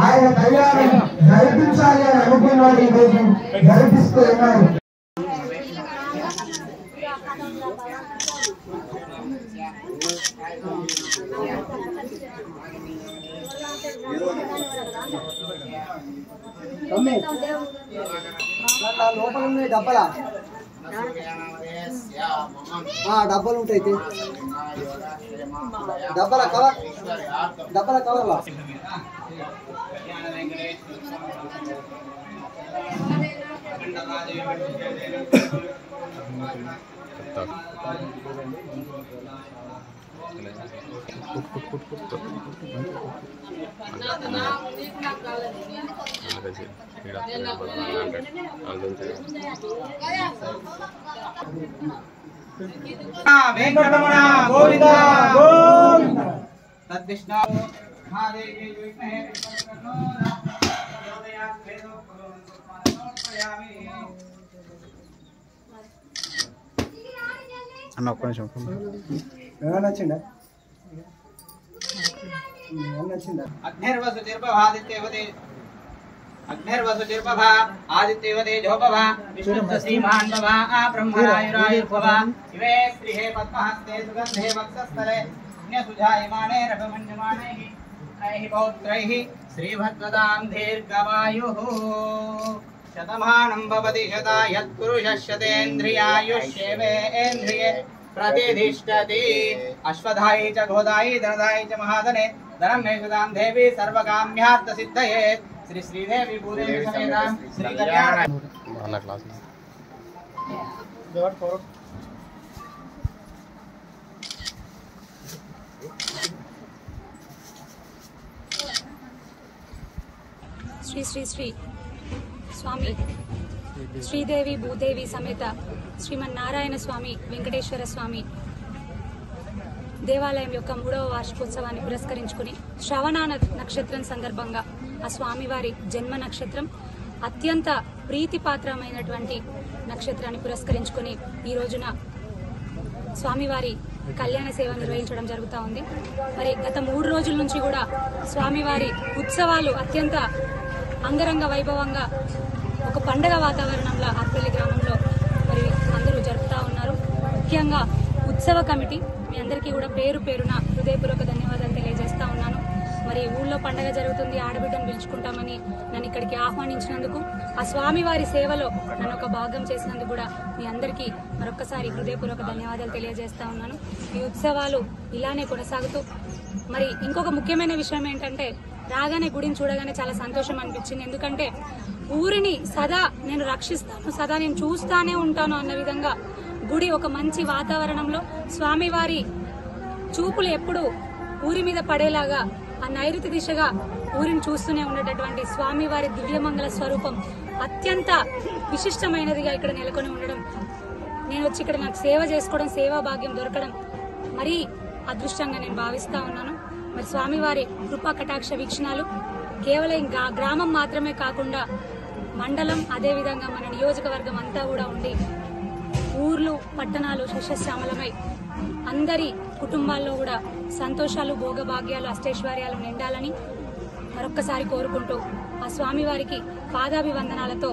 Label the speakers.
Speaker 1: ఆయన కళ్యాణం జరిపించాలి అని అనుకున్నాడు. ఈ రోజు జరిపిస్తూ ఉన్నారు.
Speaker 2: లోపల ఉన్నాయి డబ్బలా డబ్బలు ఉంటాయి డబ్బల కవర్లా
Speaker 3: వెంకటరమణ గోవింద గోవింద తద్విష్ణు మహాదేవి విష్ణే
Speaker 4: అన్న ఒక్క నిమిషం
Speaker 2: నచ్చిందా
Speaker 3: అగ్నిర్వసుతిర్భవ ఆదిత్యవదే జోభవ విష్ణు శ్రీమాన్ భవ బ్రహ్మరాయురాయుర్భవ ఇవే శ్రీహే పద్మహస్తే సుగంధే వక్షస్థలే పుణ్యసుజాయమానే రఘుమన్యమానైః ఐః పౌత్రైః శ్రీభద్రదాం దీర్ఘమాయుః శతమానం భవతి శతాయత్ పురుషः శతేంద్రియాయుష్యేవేంద్రియే प्रतिष्ठति अश्वधायी च गोदायी धनदायी च महाधने धनम मे सुदाम देवी सर्वकाम्यार्थ सिद्धये श्री श्रीदेवी भूदेवी समेत श्री कल्याण
Speaker 4: అన్న క్లాస్
Speaker 5: శ్రీ శ్రీ శ్రీ స్వామి శ్రీదేవి భూదేవి సమేత శ్రీమన్నారాయణ స్వామి వెంకటేశ్వర స్వామి దేవాలయం యొక్క 3వ వార్షికోత్సవాన్ని పురస్కరించుకుని శ్రవణ నక్షత్రం సందర్భంగా ఆ స్వామివారి జన్మ నక్షత్రం అత్యంత ప్రీతిపాత్రమైనటువంటి నక్షత్రాన్ని పురస్కరించుకుని ఈ రోజున స్వామివారి కళ్యాణ సేవ నిర్వహించడం జరుగుతూ ఉంది. మరి గత 3 రోజుల నుంచి కూడా స్వామివారి ఉత్సవాలు అత్యంత అంగరంగ వైభవంగా ఒక పండగ వాతావరణంలో ఆర్పల్లి గ్రామంలో మరి అందరూ జరుపుతూ ఉన్నారు. ముఖ్యంగా ఉత్సవ కమిటీ మీ అందరికీ కూడా పేరు పేరున హృదయపూర్వక ధన్యవాదాలు తెలియజేస్తా ఉన్నాను. మరి ఊళ్ళో పండగ జరుగుతుంది, ఆడబిడ్డను పిలుచుకుంటామని నన్ను ఇక్కడికి ఆహ్వానించినందుకు, ఆ స్వామివారి సేవలో నన్ను ఒక భాగం చేసినందుకు కూడా మీ అందరికీ మరొకసారి హృదయపూర్వక ధన్యవాదాలు తెలియజేస్తా ఉన్నాను. ఈ ఉత్సవాలు ఇలానే కొనసాగుతూ మరి ఇంకొక ముఖ్యమైన విషయం ఏంటంటే రాగానే గుడిని చూడగానే చాలా సంతోషం అనిపించింది. ఎందుకంటే ఊరిని సదా నేను రక్షిస్తాను, సదా నేను చూస్తానే ఉంటాను అన్న విధంగా గుడి ఒక మంచి వాతావరణంలో స్వామివారి చూపులు ఎప్పుడు ఊరి మీద పడేలాగా ఆ నైరుతి దిశగా ఊరిని చూస్తూనే ఉన్నటువంటి స్వామివారి దివ్యమంగళ స్వరూపం అత్యంత విశిష్టమైనదిగా ఇక్కడ నెలకొని ఉండడం, నేను వచ్చి ఇక్కడ నాకు సేవ చేసుకోవడం, సేవా భాగ్యం దొరకడం, మరి అదృష్టంగా నేను భావిస్తా ఉన్నాను. మరి స్వామివారి కృపా కటాక్ష వీక్షణాలు కేవలం గ్రామం మాత్రమే కాకుండా మండలం, అదేవిధంగా మన నియోజకవర్గం అంతా కూడా ఉండి ఊర్లు పట్టణాలు సస్యశ్యామలమై అందరి కుటుంబాల్లో కూడా సంతోషాలు, భోగభాగ్యాలు, అష్టైశ్వర్యాలు నిండాలని మరొక్కసారి కోరుకుంటూ ఆ స్వామివారికి పాదాభివందనాలతో